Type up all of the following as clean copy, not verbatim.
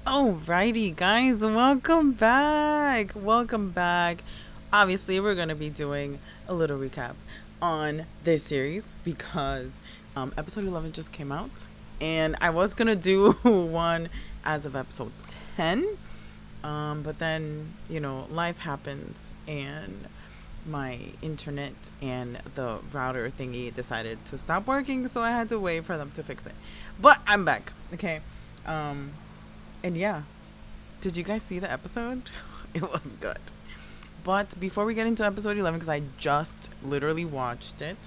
Alrighty, guys, welcome back. Welcome back. Obviously, we're going to be doing a little recap on this series because episode 11 just came out. And I was going to do one as of episode 10. But then, life happens and my internet and the router thingy decided to stop working. So I had to wait for them to fix it. But I'm back. Okay. And yeah, did you guys see the episode? It was good. But before we get into episode 11, because I just literally watched it,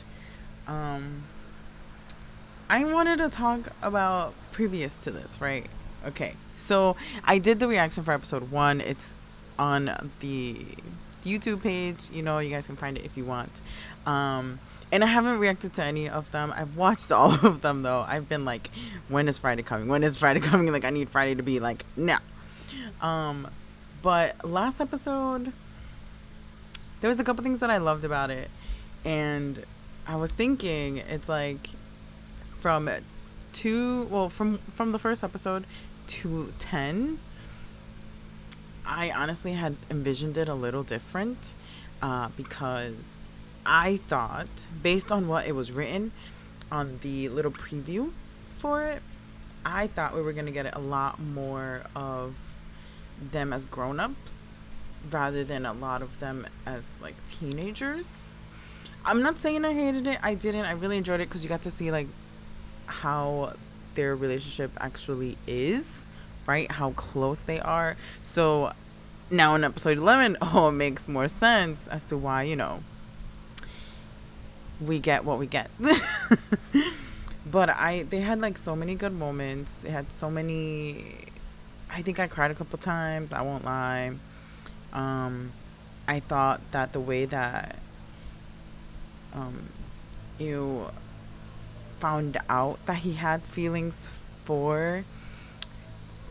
I wanted to talk about previous to this, right? Okay, so I did the reaction for episode 1. It's on the YouTube page. You guys can find it if you want. And I haven't reacted to any of them. I've watched all of them, though. I've been like, when is Friday coming? When is Friday coming? Like, I need Friday to be like, now. But last episode, there was a couple things that I loved about it. And I was thinking, it's like, from the first episode to 10, I honestly had envisioned it a little different. Because I thought, based on what it was written on the little preview for it, I thought we were going to get a lot more of them as grown-ups rather than a lot of them as like teenagers. I'm not saying I hated it. I didn't. I really enjoyed it because you got to see like how their relationship actually is, right? How close they are. So now in episode 11, it makes more sense as to why, we get what we get. But they had like so many good moments. They had so many. I think I cried a couple times, I won't lie. I thought that the way that you found out that he had feelings for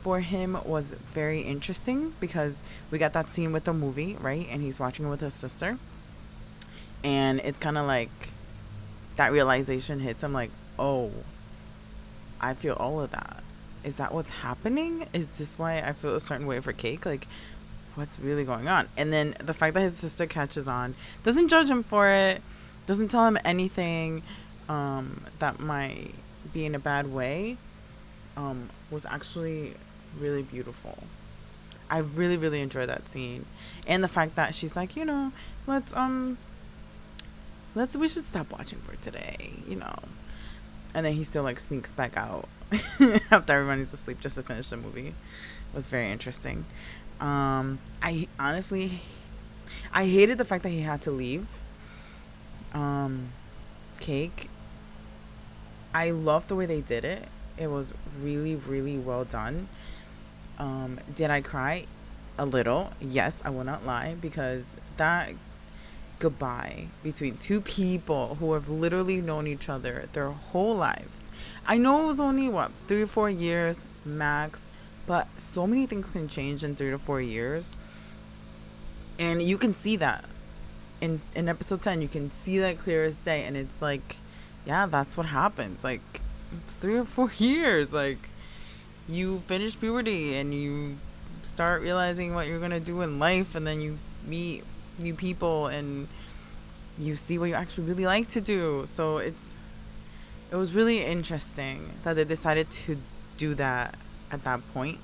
him was very interesting, because we got that scene with the movie, right? And he's watching it with his sister, and it's kind of like that realization hits him, like, oh, I feel all of that. Is that what's happening? Is this why I feel a certain way for Cake? Like, what's really going on? And then the fact that his sister catches on, doesn't judge him for it, doesn't tell him anything that might be in a bad way, was actually really beautiful. I really, really enjoyed that scene. And the fact that she's like, we should stop watching for today, And then he still like sneaks back out after everybody's asleep just to finish the movie. It was very interesting. I honestly, I hated the fact that he had to leave. Cake. I love the way they did it. It was really, really well done. Did I cry? A little. Yes, I will not lie, because that goodbye between two people who have literally known each other their whole lives. I know it was only 3 or 4 years max, but so many things can change in 3 to 4 years, and you can see that in episode 10. You can see that clear as day, and it's like, yeah, that's what happens. Like, it's 3 or 4 years. Like, you finish puberty and you start realizing what you're gonna do in life, and then you meet new people and you see what you actually really like to do. So it was really interesting that they decided to do that at that point.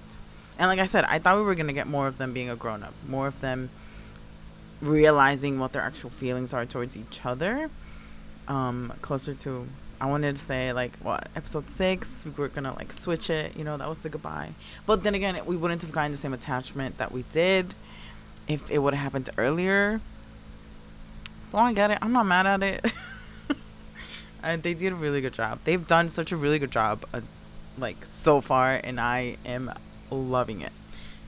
And like I said, I thought we were gonna get more of them being a grown-up, more of them realizing what their actual feelings are towards each other. Closer to, I wanted to say like episode 6, we were gonna like switch it, that was the goodbye. But then again, we wouldn't have gotten the same attachment that we did if it would have happened earlier. So I get it. I'm not mad at it. They did a really good job. They've done such a really good job, like, so far, and I am loving it.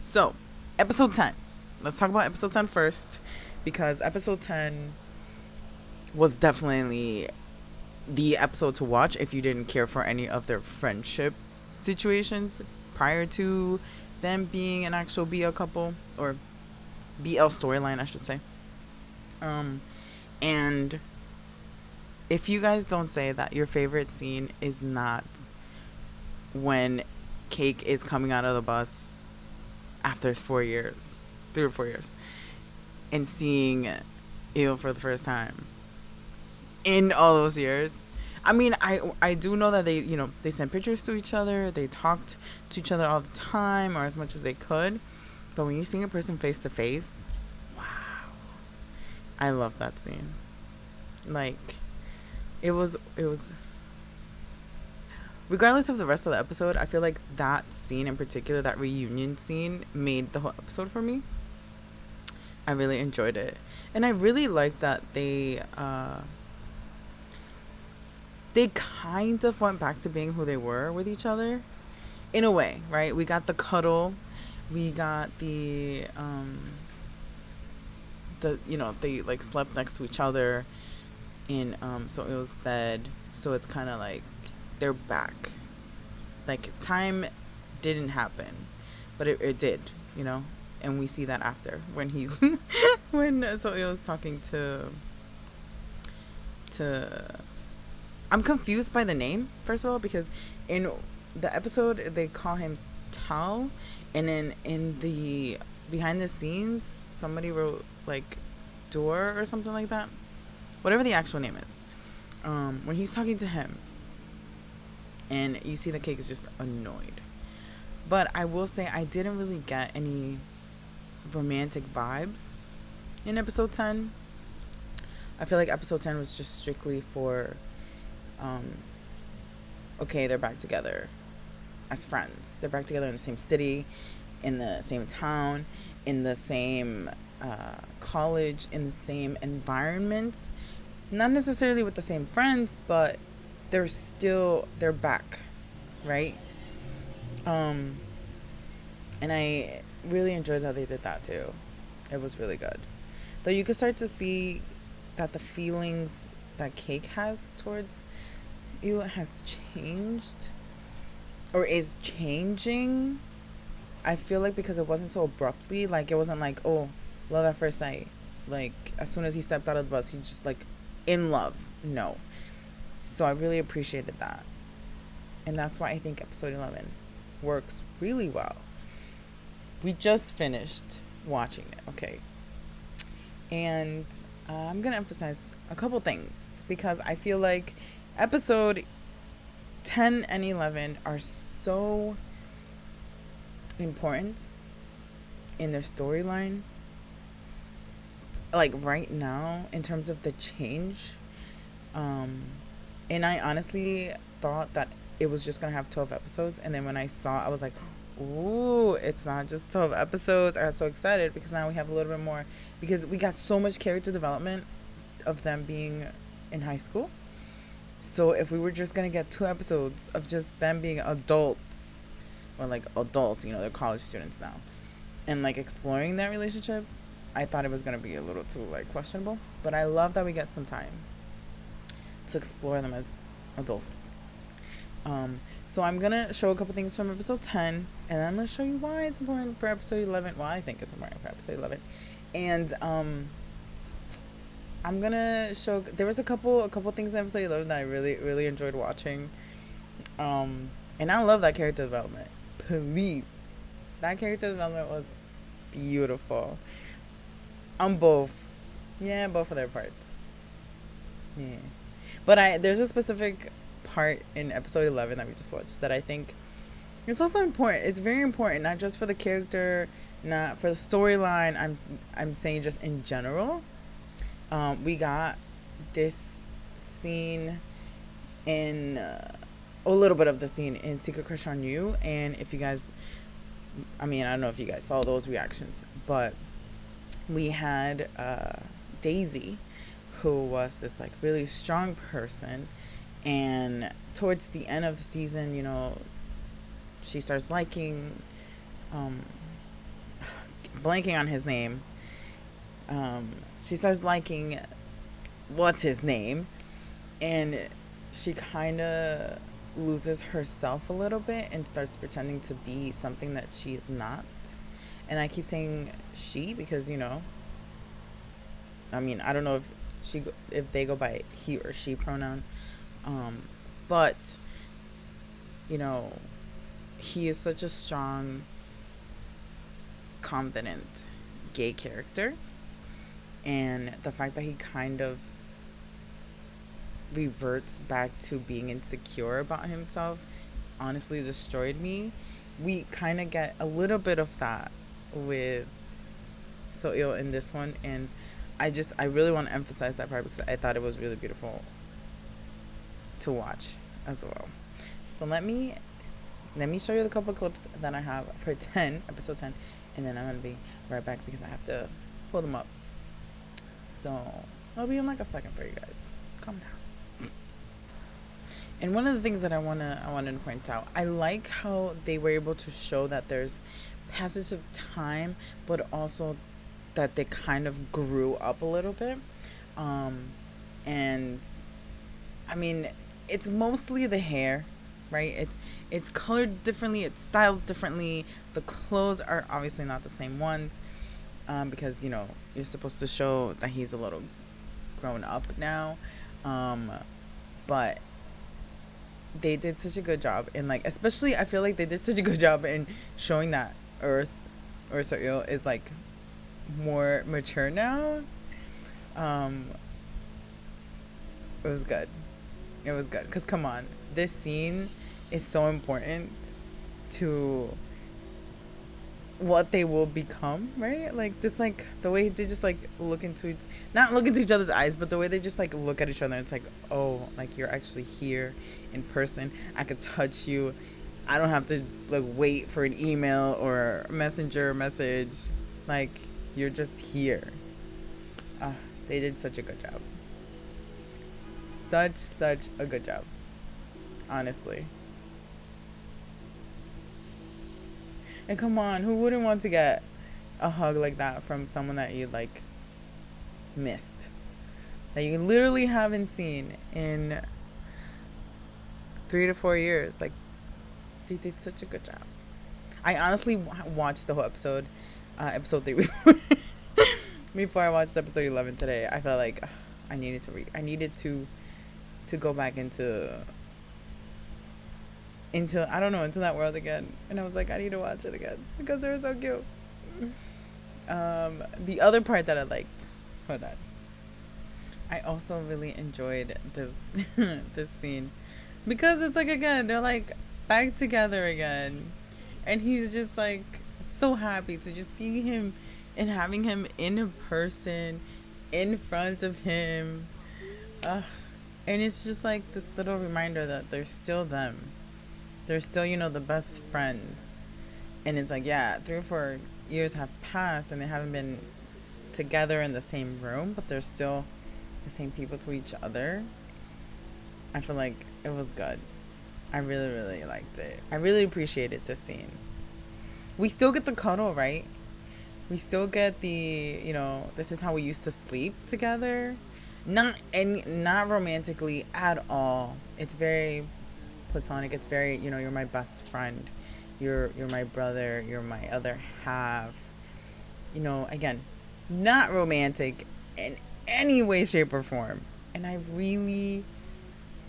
So, episode 10. Let's talk about episode 10 first, because episode 10 was definitely the episode to watch if you didn't care for any of their friendship situations prior to them being an actual BL couple, or BL storyline, I should say. And if you guys don't say that your favorite scene is not when Cake is coming out of the bus after 4 years, 3 or 4 years, and seeing Eel for the first time in all those years. I mean, I do know that they sent pictures to each other, they talked to each other all the time or as much as they could, but when you see a person face to face, wow, I love that scene. Like, it was regardless of the rest of the episode, I feel like that scene in particular, that reunion scene, made the whole episode for me. I really enjoyed it, and I really like that they kind of went back to being who they were with each other, in a way, right? We got the cuddle, we got they like slept next to each other in so it was bed, so it's kind of like they're back. Like, time didn't happen, but it did, you know. And we see that after, when he's when so it was talking to I'm confused by the name, first of all, because in the episode they call him Tal, and then in the behind the scenes somebody wrote like Door or something like that, whatever the actual name is. When he's talking to him, and you see the Cake is just annoyed. But I will say I didn't really get any romantic vibes in episode 10. I feel like episode 10 was just strictly for okay, they're back together as friends. They're back together in the same city, in the same town, in the same college, in the same environment. Not necessarily with the same friends, but they're back, right? And I really enjoyed how they did that too. It was really good. Though you could start to see that the feelings that Cake has towards you has changed, or is changing. I feel like because it wasn't so abruptly, like it wasn't like, oh, love at first sight. Like, as soon as he stepped out of the bus, he just like in love. No. So I really appreciated that. And that's why I think episode 11 works really well. We just finished watching it, okay? And I'm going to emphasize a couple things, because I feel like episode 10 and 11 are so important in their storyline. Like right now, in terms of the change. And I honestly thought that it was just going to have 12 episodes. And then when I saw, I was like, ooh, it's not just 12 episodes. I got so excited because now we have a little bit more. Because we got so much character development of them being in high school. So if we were just going to get 2 episodes of just them being adults, or like adults, they're college students now, and like exploring that relationship, I thought it was going to be a little too like questionable. But I love that we get some time to explore them as adults. So I'm going to show a couple things from episode 10, and I'm going to show you why it's important for episode 11. Well, I think it's important for episode 11. And I'm going to show, there was a couple things in episode 11 that I really, really enjoyed watching. And I love that character development. Please. That character development was beautiful. On both. Yeah, both of their parts. Yeah. But there's a specific part in episode 11 that we just watched that I think it's also important. It's very important, not just for the character, not for the storyline. I'm saying just in general. We got this scene in a little bit of the scene in Secret Crush on You, and if you guys, I don't know if you guys saw those reactions, but we had Daisy, who was this like really strong person, and towards the end of the season, she starts liking, blanking on his name. She starts liking what's his name, and she kind of loses herself a little bit and starts pretending to be something that she is not. And I keep saying she because I don't know if they go by he or she pronoun, but he is such a strong confident gay character, and the fact that he kind of reverts back to being insecure about himself honestly destroyed me. We kind of get a little bit of that with So Ill in this one, and I really want to emphasize that part because I thought it was really beautiful to watch as well. So let me show you the couple clips that I have for episode 10, and then I'm gonna be right back because I have to pull them up. So I'll be in like a second for you guys. Calm down. And one of the things that I wanted to point out, I like how they were able to show that there's passage of time, but also that they kind of grew up a little bit. And I mean, it's mostly the hair, right? It's colored differently, it's styled differently. The clothes are obviously not the same ones, because you're supposed to show that he's a little grown up now. But they did such a good job in, like, especially I feel like they did such a good job in showing that Earth or Soil is like more mature now. It was good. It was good because come on, this scene is so important to what they will become, right? Like this, like the way they just like not look into each other's eyes, but the way they just like look at each other. It's like, oh, like you're actually here in person. I could touch you. I don't have to like wait for an email or messenger message. Like you're just here. They did such a good job. Such a good job. Honestly. And come on, who wouldn't want to get a hug like that from someone that you like missed, that you literally haven't seen in 3 to 4 years? Like, they did such a good job. I honestly watched the whole episode 3 before I watched episode 11 today. I felt like I needed to go back into I don't know, into that world again. And I was like, I need to watch it again because they were so cute. The other part that I liked, hold on, I also really enjoyed this this scene because it's like, again, they're like back together again, and he's just like so happy to just see him and having him in person in front of him. And it's just like this little reminder that they're still them. They're still, the best friends. And it's like, yeah, 3 or 4 years have passed and they haven't been together in the same room, but they're still the same people to each other. I feel like it was good. I really, really liked it. I really appreciated this scene. We still get the cuddle, right? We still get the, this is how we used to sleep together. Not romantically at all. It's very platonic. It's very, you're my best friend. You're my brother. You're my other half. Again, not romantic in any way, shape, or form. And I really,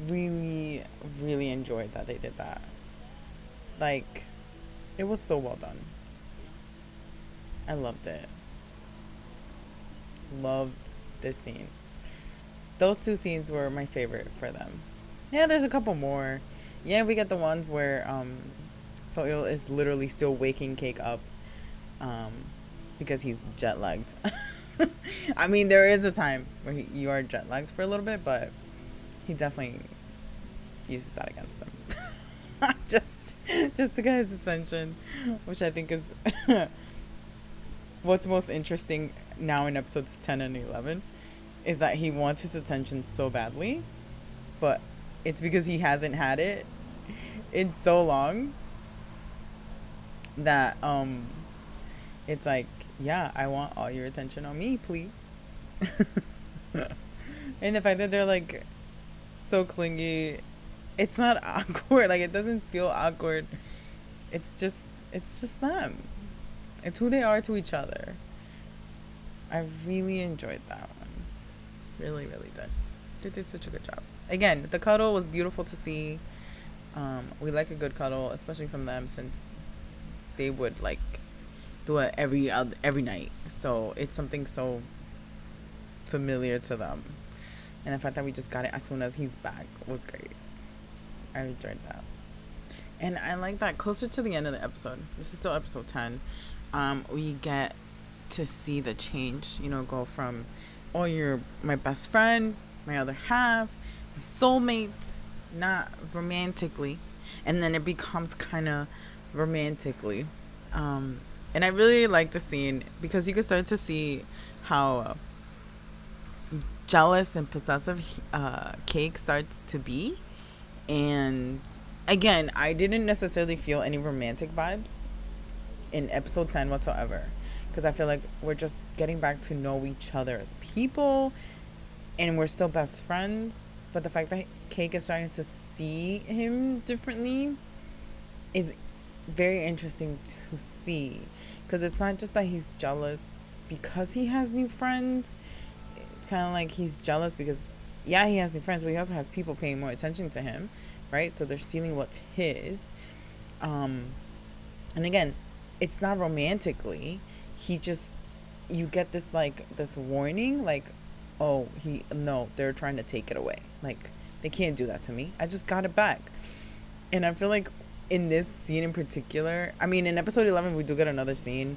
really, really enjoyed that they did that. Like, it was so well done. I loved it. Loved this scene. Those 2 scenes were my favorite for them. Yeah, there's a couple more. Yeah, we get the ones where Soil is literally still waking Cake up because he's jet lagged. I mean, there is a time where you are jet lagged for a little bit, but he definitely uses that against them. just to get his attention, which I think is what's most interesting now in episodes 10 and 11 is that he wants his attention so badly, but it's because he hasn't had it in so long that it's like, yeah, I want all your attention on me, please. And the fact that they're like so clingy, it's not awkward. Like, it doesn't feel awkward. It's just them. It's who they are to each other. I really enjoyed that one. Really, really did. They did such a good job. Again, the cuddle was beautiful to see. We like a good cuddle, especially from them, since they would like do it every night. So it's something so familiar to them, and the fact that we just got it as soon as he's back was great. I enjoyed that. And I like that closer to the end of the episode. This is still episode 10. We get to see the change, go from, oh, you're my best friend, my other half, my soulmate, not romantically. And then it becomes kind of romantically. And I really like the scene because you can start to see how jealous and possessive Cake starts to be. And again, I didn't necessarily feel any romantic vibes in episode 10 whatsoever, because I feel like we're just getting back to know each other as people, and we're still best friends. But the fact that Cake is starting to see him differently is very interesting to see, because it's not just that he's jealous because he has new friends. It's kind of like he's jealous because, yeah, he has new friends, but he also has people paying more attention to him, right? So they're stealing what's his. And again, it's not romantically. He just, you get this this warning, oh, no, they're trying to take it away. Like, they can't do that to me. I just got it back. And I feel like in this scene in particular, I mean, in episode 11 we do get another scene,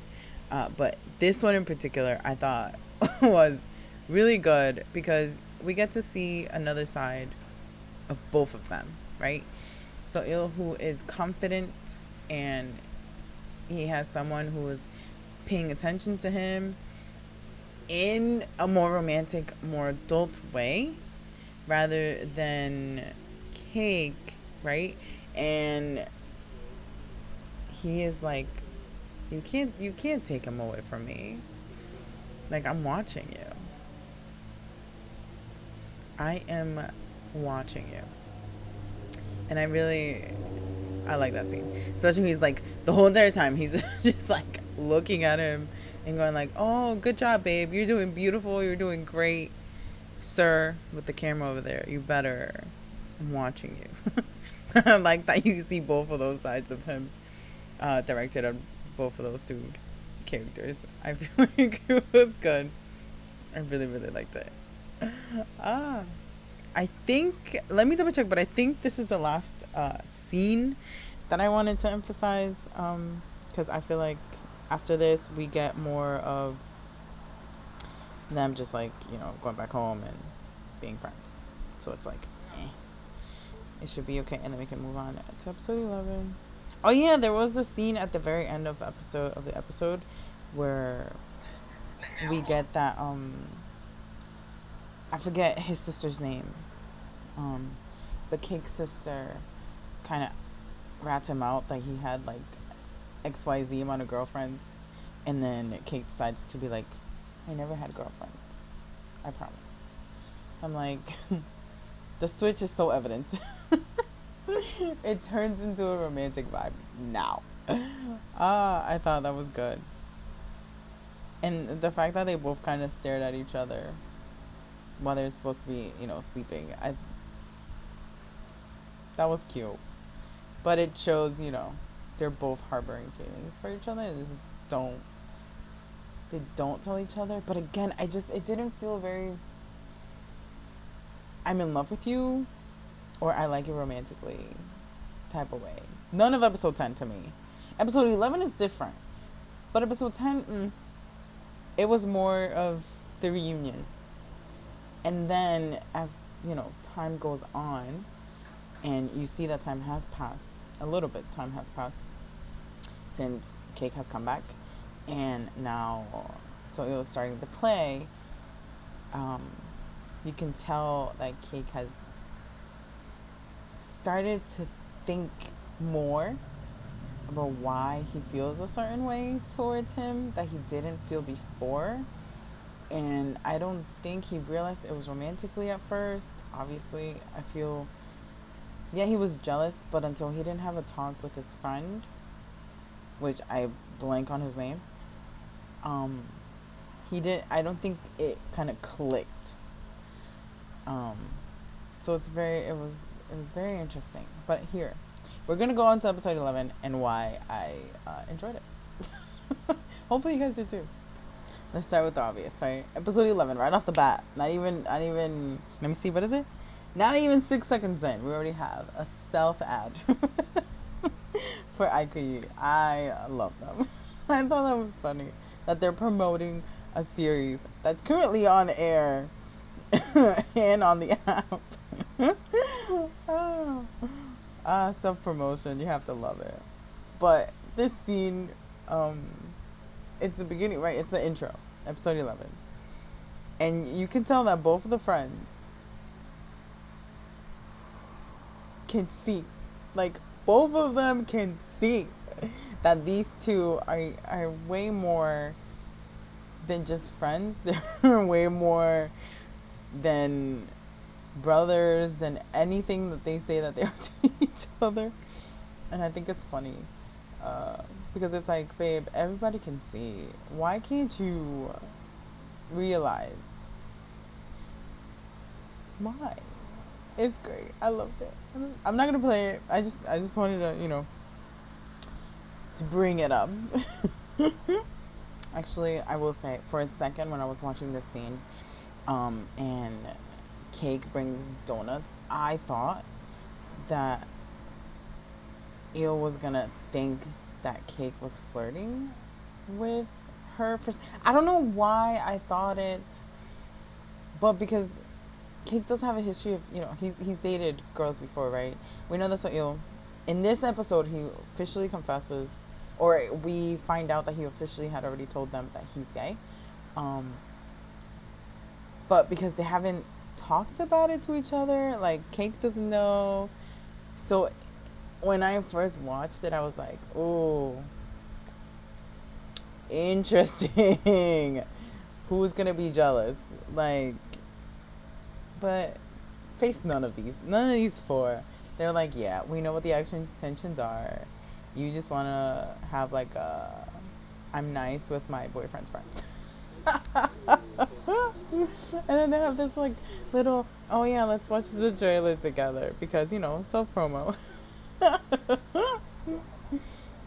but this one in particular I thought was really good, because we get to see another side of both of them, right? So Il, who is confident, and he has someone who is paying attention to him in a more romantic, more adult way, rather than Cake, right? And he is like, you can't take him away from me. Like, I'm watching you. I am watching you. And I like that scene. Especially when he's like, the whole entire time, he's just like looking at him and going like, oh, good job, babe. You're doing beautiful. You're doing great, sir, with the camera over there. You better. I'm watching you. I like that you see both of those sides of him, directed on both of those two characters. I feel like it was good. I really, really liked it. I think, let me double check, but I think this is the last scene that I wanted to emphasize, because I feel like after this we get more of them just like, going back home and being friends. So it's like, it should be okay, and then we can move on to episode 11. Oh yeah, there was the scene at the very end of the episode where we get that I forget his sister's name. But Cake's sister kind of rats him out that he had like XYZ amount of girlfriends, and then Cake decides to be like, I never had girlfriends, I promise. I'm like, the switch is so evident. It turns into a romantic vibe now. I thought that was good. And the fact that they both kind of stared at each other while they're supposed to be, sleeping, that was cute. But it shows, they're both harboring feelings for each other. They don't tell each other. But again, it didn't feel very, I'm in love with you, or I like you romantically type of way. None of episode 10 to me. Episode 11 is different. But episode 10, it was more of the reunion. And then as, time goes on, and you see that time has passed, a little bit time has passed since Cake has come back, and now, so it was starting to play, you can tell that Cake has started to think more about why he feels a certain way towards him that he didn't feel before. And I don't think he realized it was romantically at first. Obviously, I feel, yeah, he was jealous, but until he didn't have a talk with his friend, which I blank on his name, I don't think it kind of clicked. So it was very interesting. But here, we're gonna go on to episode 11 and why I enjoyed it. Hopefully you guys did too. Let's start with the obvious, right? Episode 11, right off the bat. Not even. Let me see. What is it? Not even 6 seconds in, we already have a self ad for Iqiyi. I love them. I thought that was funny that they're promoting a series that's currently on air and on the app. Oh. Self promotion. You have to love it. But this scene, it's the beginning, right? It's the intro, episode 11. And you can tell that both of the friends can see, like, both of them can see that these two are way more than just friends. They're way more than brothers, than anything that they say that they are to each other. And I think it's funny. Because it's like, babe, everybody can see. Why can't you realize? Why? It's great. I loved it. I'm not gonna play it. I just wanted to, to bring it up. Actually, I will say, for a second when I was watching this scene, and Cake brings donuts, I thought that Il was gonna think that Cake was flirting with her. I don't know why I thought it, but because Cake does have a history of, he's dated girls before, right? We know this. So in this episode, he officially confesses, or we find out that he officially had already told them that he's gay. But because they haven't talked about it to each other, like, Cake doesn't know. So when I first watched it, I was like, oh, interesting. Who's gonna be jealous? Like, but face none of these four. They're like, yeah, we know what the actual intentions are. You just want to have like I'm nice with my boyfriend's friends. And then they have this like little, oh yeah, let's watch the trailer together because, self promo.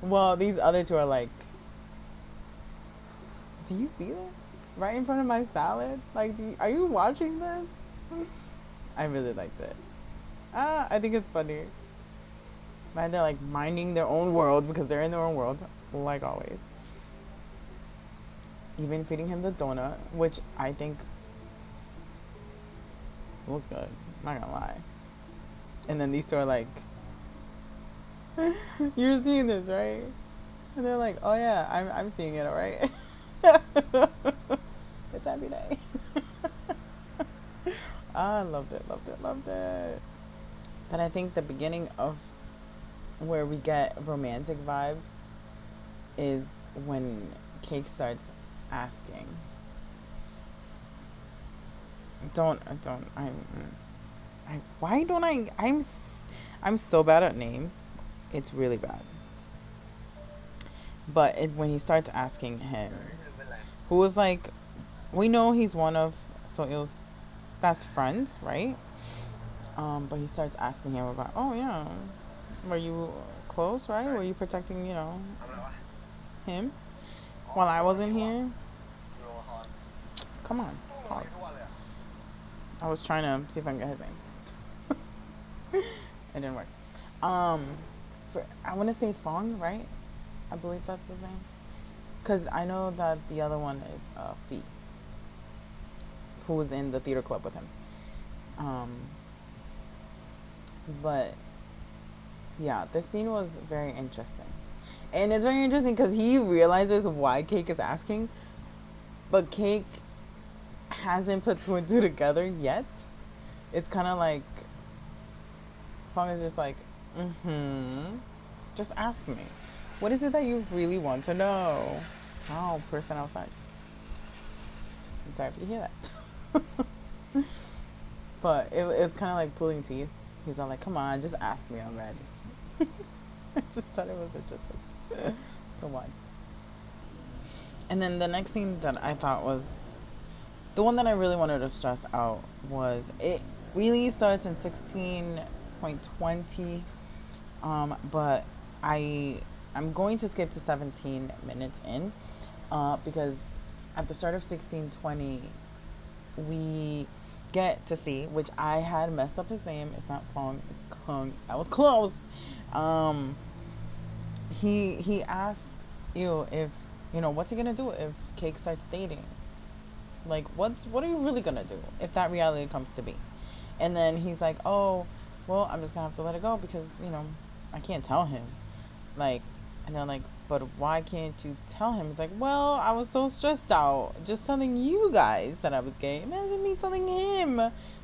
Well, these other two are like, do you see this right in front of my salad? Like, are you watching this? I really liked it. I think it's funny. And they're like minding their own world because they're in their own world, like always. Even feeding him the donut, which I think looks good. I'm not gonna lie. And then these two are like, you're seeing this, right? And they're like, oh yeah, I'm seeing it, all right. It's happy day. I loved it. But I think the beginning of where we get romantic vibes is when Cake starts asking. I'm so bad at names. It's really bad. But when he starts asking him, who was like, we know he's one of Soil's best friends, right? But he starts asking him about, oh yeah, were you close, right? Were you protecting, him while I wasn't here? Come on, pause. I was trying to see if I can get his name. It didn't work. I want to say Fong, right? I believe that's his name. Because I know that the other one is Fee, who was in the theater club with him. But yeah, this scene was very interesting. And it's very interesting because he realizes why Cake is asking, but Cake hasn't put two and two together yet. It's kind of like Fong is just like, just ask me. What is it that you really want to know? Oh, person outside. I'm sorry if you hear that. But it's kind of like pulling teeth. He's all like, come on, just ask me, I'm ready. I just thought it was interesting to watch. And then the next thing that I thought was, the one that I really wanted to stress out was, it really starts in 16.20, but I'm going to skip to 17 minutes in, because at the start of 1620, we get to see, which I had messed up his name. It's not Fong, it's Kung. That was close. Um, he asked you if what's he gonna do if Cake starts dating. Like, what are you really gonna do if that reality comes to be? And then he's like, oh, well, I'm just gonna have to let it go because I can't tell him. Like, and they're like, but why can't you tell him? It's like, well, I was so stressed out just telling you guys that I was gay. Imagine me telling him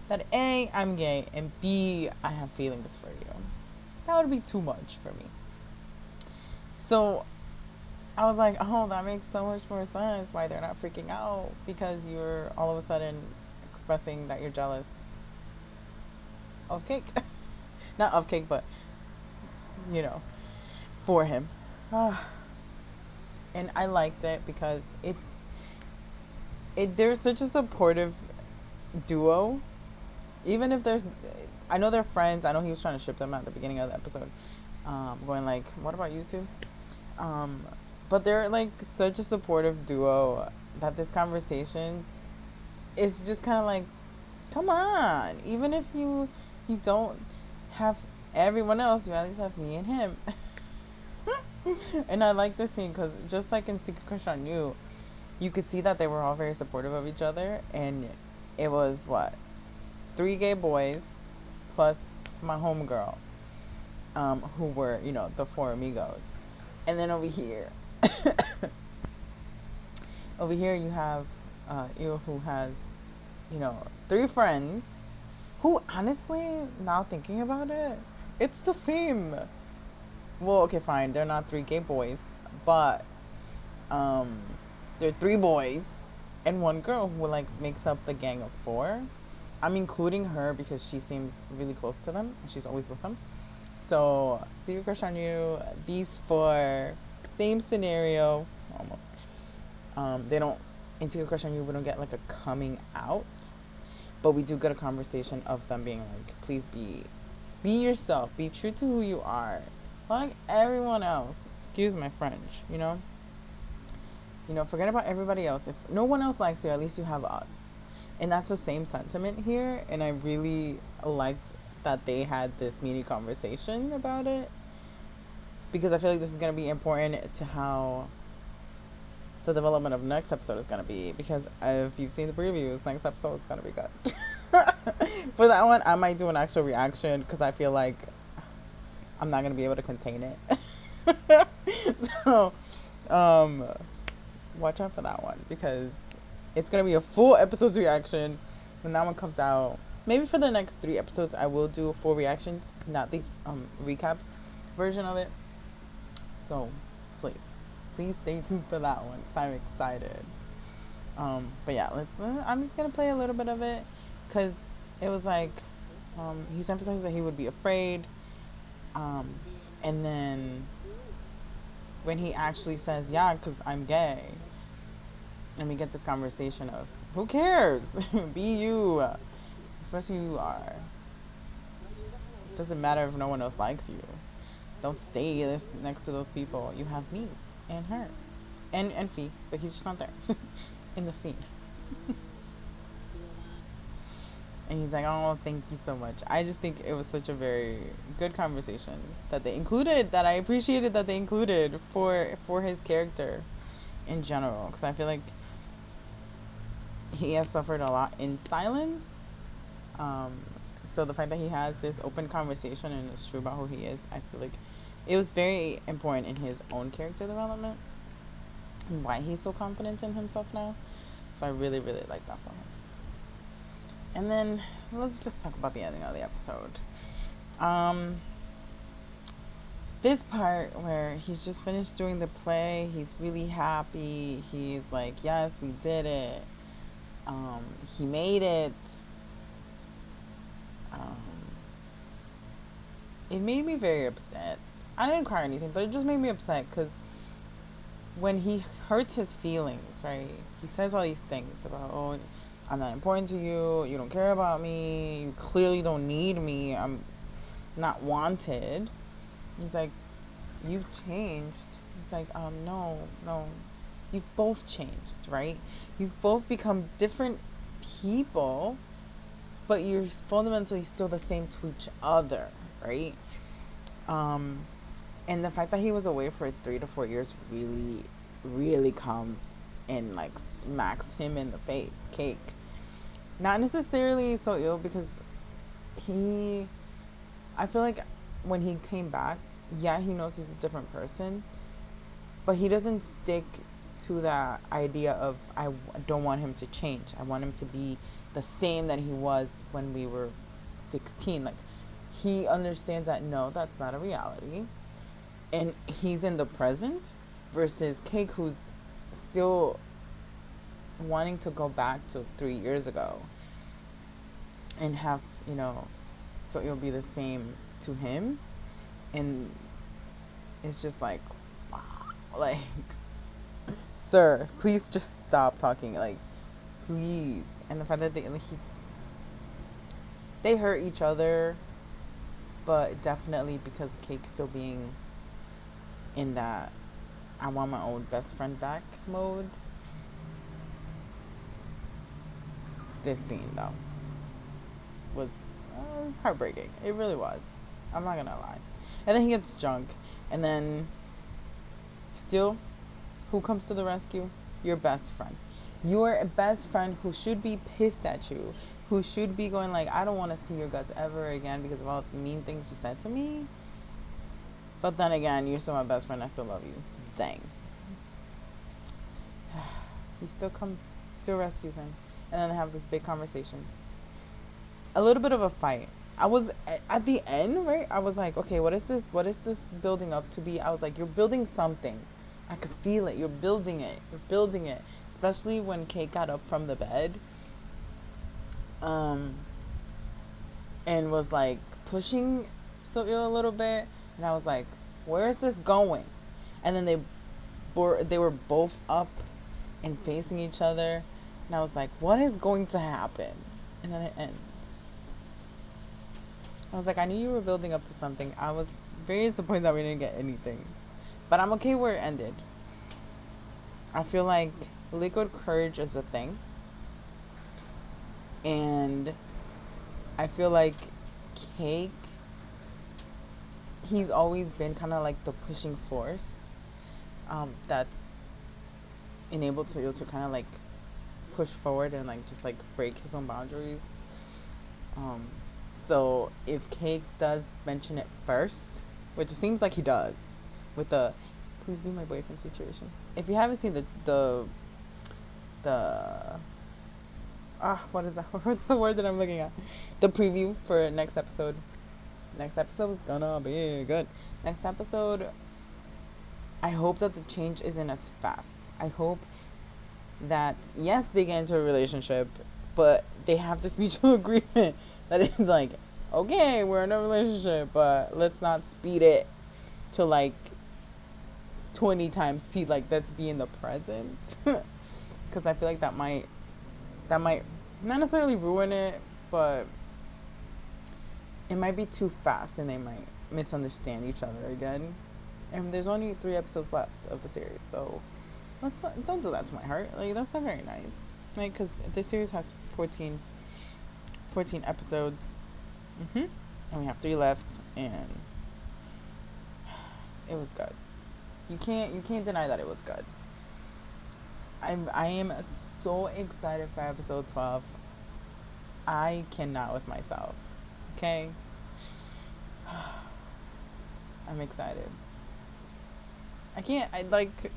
that A, I'm gay, and B, I have feelings for you. That would be too much for me. So I was like, oh, that makes so much more sense why they're not freaking out, because you're all of a sudden expressing that you're jealous of Cake. Not of Cake, but, for him. And I liked it because there's such a supportive duo. Even if I know they're friends. I know he was trying to ship them at the beginning of the episode. Going like, what about you two? But they're like such a supportive duo that this conversation is just kind of like, come on. Even if you don't have everyone else, you at least have me and him. And I like this scene because just like in Secret Crush on You, you could see that they were all very supportive of each other. And it was what? 3 gay boys plus my homegirl, who were, the 4 amigos. And then over here, you have you who has, 3 friends who honestly, now thinking about it, it's the same. Well, okay, fine. They're not 3 gay boys, but they're 3 boys and 1 girl who like makes up the gang of 4. I'm including her because she seems really close to them and she's always with them. So, Secret Crush on You, these 4, same scenario, almost. They don't, in Secret Crush on You, we don't get like a coming out, but we do get a conversation of them being like, please be yourself, be true to who you are, like everyone else. Excuse my French, forget about everybody else. If no one else likes you, at least you have us. And that's the same sentiment here. And I really liked that they had this mini conversation about it, because I feel like this is going to be important to how the development of next episode is going to be. Because if you've seen the previews, next episode is going to be good. For that one, I might do an actual reaction because I feel like I'm not going to be able to contain it. So, watch out for that one, because it's going to be a full episode's reaction when that one comes out. Maybe for the next 3 episodes, I will do full reactions, not these recap version of it. So, please stay tuned for that one, because I'm excited. But yeah, I'm just going to play a little bit of it, because it was like, he's emphasizing that he would be afraid. And then when he actually says, yeah, because I'm gay, and we get this conversation of, who cares? Be you. Express who you are. It doesn't matter if no one else likes you. Don't stay next to those people. You have me and her. And Fee, but he's just not there in the scene. And he's like, oh, thank you so much. I just think it was such a very good conversation that they included, that I appreciated that they included for his character in general. Because I feel like he has suffered a lot in silence. So the fact that he has this open conversation and is true about who he is, I feel like it was very important in his own character development and why he's so confident in himself now. So I really, really like that for him. And then let's just talk about the ending of the episode. This part where he's just finished doing the play, he's really happy. He's like, yes, we did it. He made it. It made me very upset. I didn't cry or anything, but it just made me upset because when he hurts his feelings, right? He says all these things about, oh, I'm not important to you. You don't care about me. You clearly don't need me. I'm not wanted. He's like, you've changed. It's like, no. you've both changed, right? You've both become different people, but you're fundamentally still the same to each other, right? Um, and the fact that he was away for 3 to 4 years really, really comes and like smacks him in the face. Cake. Not necessarily so ill because he, I feel like when he came back, yeah, he knows he's a different person, but he doesn't stick to that idea of don't want him to change. I want him to be the same that he was when we were 16. Like he understands that no, that's not a reality, and he's in the present versus Cake who's still wanting to go back to 3 years ago and have, so it'll be the same to him. And it's just like, wow, like, sir, please just stop talking, like, please. And the fact that they hurt each other, but definitely because Cake still being in that I want my own best friend back mode. This scene though was heartbreaking. It really was. I'm not gonna lie. And then he gets drunk, and then still, who comes to the rescue? Your best friend. Your best friend who should be pissed at you, who should be going like, I don't want to see your guts ever again because of all the mean things you said to me. But then again, you're still my best friend. I still love you. Dang. He still comes, still rescues him, and then they have this big conversation. A little bit of a fight. I was at the end, right? I was like, okay, what is this? What is this building up to be? I was like, you're building something. I could feel it. You're building it. You're building it. Especially when Kate got up from the bed, and was like pushing Soil a little bit, and I was like, where is this going? And then they were both up and facing each other, and I was like, what is going to happen? And then it ends. I was like, I knew you were building up to something. I was very disappointed that we didn't get anything. But I'm okay where it ended. I feel like liquid courage is a thing. And I feel like Cake, he's always been kind of like the pushing force that's enabled to kind of like push forward and like just like break his own boundaries. So if Cake does mention it first, which it seems like he does, with the "please be my boyfriend" situation. If you haven't seen the what is that? What's the word that I'm looking at? The preview for next episode. Next episode is gonna be good. Next episode, I hope that the change isn't as fast. I hope that yes, they get into a relationship, but they have this mutual agreement that it's like, okay, we're in a relationship, but let's not speed it to like 20 times speed. Like, let's be in the present, because I feel like that might not necessarily ruin it, but it might be too fast and they might misunderstand each other again. And there's only 3 episodes left of the series, so don't do that to my heart. Like, that's not very nice. Like, because this series has 14 episodes, and we have 3 left, and it was good. You can't deny that it was good. I am so excited for episode 12. I cannot with myself. Okay, I'm excited. I like.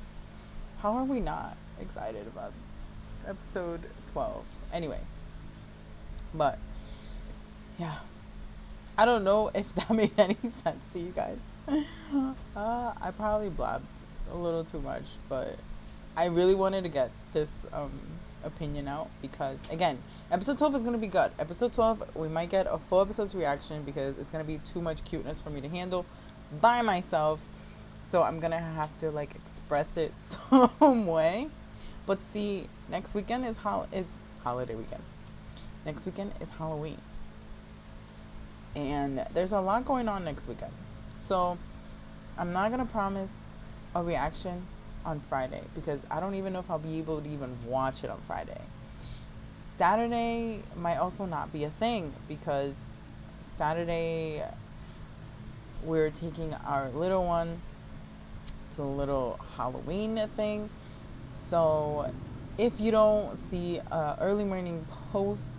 How are we not excited about episode 12? Anyway, but yeah, I don't know if that made any sense to you guys. I probably blabbed a little too much, but I really wanted to get this opinion out because, again, episode 12 is going to be good. Episode 12, we might get a full episode's reaction because it's going to be too much cuteness for me to handle by myself. So I'm going to have to, like, express it some way. But see, next weekend is holiday weekend. Next weekend is Halloween. And there's a lot going on next weekend. So I'm not going to promise a reaction on Friday because I don't even know if I'll be able to even watch it on Friday. Saturday might also not be a thing because Saturday we're taking our little one to a little Halloween thing. So if you don't see early morning post,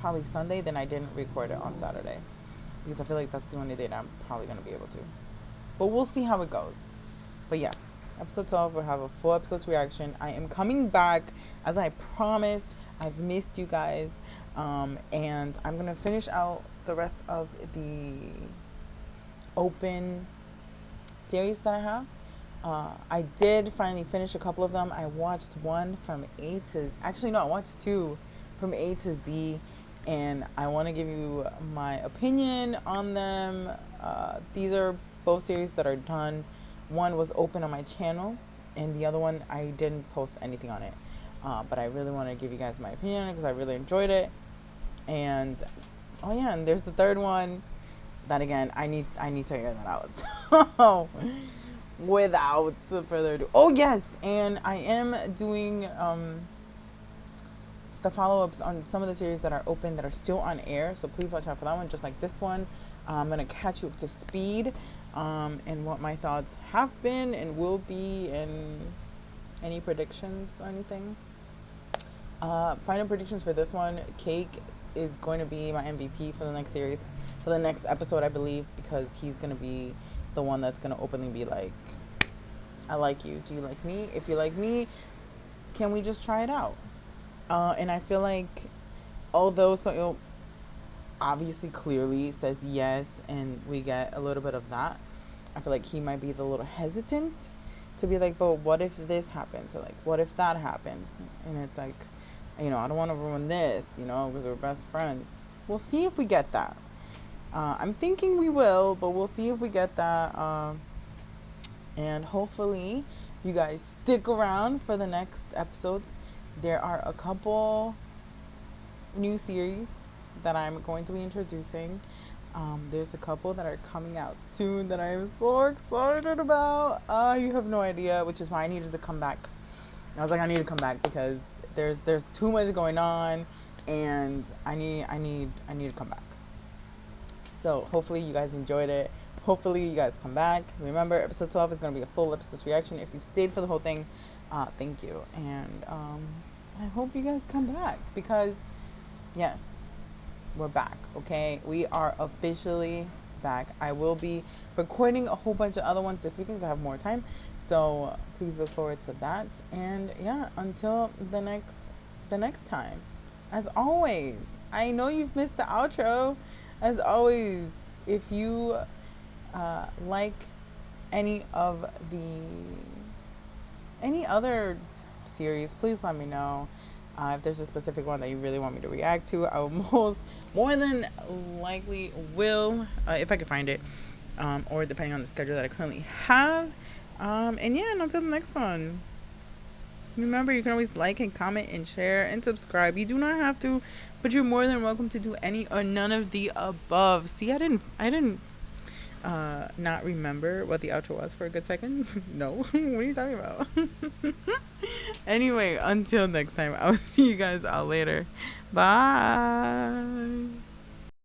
probably Sunday, then I didn't record it on Saturday because I feel like that's the only day that I'm probably going to be able to. But we'll see how it goes. But yes, episode 12, we'll have a full episode's reaction. I am coming back as I promised. I've missed you guys. And I'm going to finish out the rest of the open series that I have. I did finally finish a couple of them. I watched one from A to... Actually, no, I watched two from A to Z. And I want to give you my opinion on them. These are both series that are done. One was open on my channel, and the other one I didn't post anything on it. But I really want to give you guys my opinion because I really enjoyed it. And oh yeah, and there's the third one. That again, I need to hear that out. So without further ado, oh yes, and I am doing the follow-ups on some of the series that are open that are still on air, so please watch out for that one, just like this one. I'm going to catch you up to speed and what my thoughts have been and will be, and any predictions or anything. Final predictions for this one: Cake is going to be my MVP for the next series, for the next episode, I believe, because he's going to be the one that's going to openly be like, I like you, do you like me? If you like me, can we just try it out? And I feel like, although Soil obviously clearly says yes, and we get a little bit of that, I feel like he might be a little hesitant to be like, but what if this happens? Or like, what if that happens? And it's like, I don't want to ruin this, because we're best friends. We'll see if we get that. I'm thinking we will, but we'll see if we get that. And hopefully you guys stick around for the next episodes. There are a couple new series that I'm going to be introducing. There's a couple that are coming out soon that I am so excited about. You have no idea, which is why I needed to come back. I was like, I need to come back because there's too much going on, and I need to come back. So hopefully you guys enjoyed it. Hopefully you guys come back. Remember, episode 12 is going to be a full episode's reaction. If you've stayed for the whole thing, thank you. And I hope you guys come back because, yes, we're back, okay? We are officially back. I will be recording a whole bunch of other ones this weekend because I have more time. So please look forward to that. And yeah, until the next time. As always, I know you've missed the outro. As always, if you like any other series, please let me know. If there's a specific one that you really want me to react to, I will more than likely will, if I can find it, or depending on the schedule that I currently have. And yeah, and until the next one. Remember, you can always like and comment and share and subscribe. You do not have to, but you're more than welcome to do any or none of the above. See, I didn't not remember what the outro was for a good second. No. What are you talking about? Anyway, until next time, I'll see you guys all later. Bye.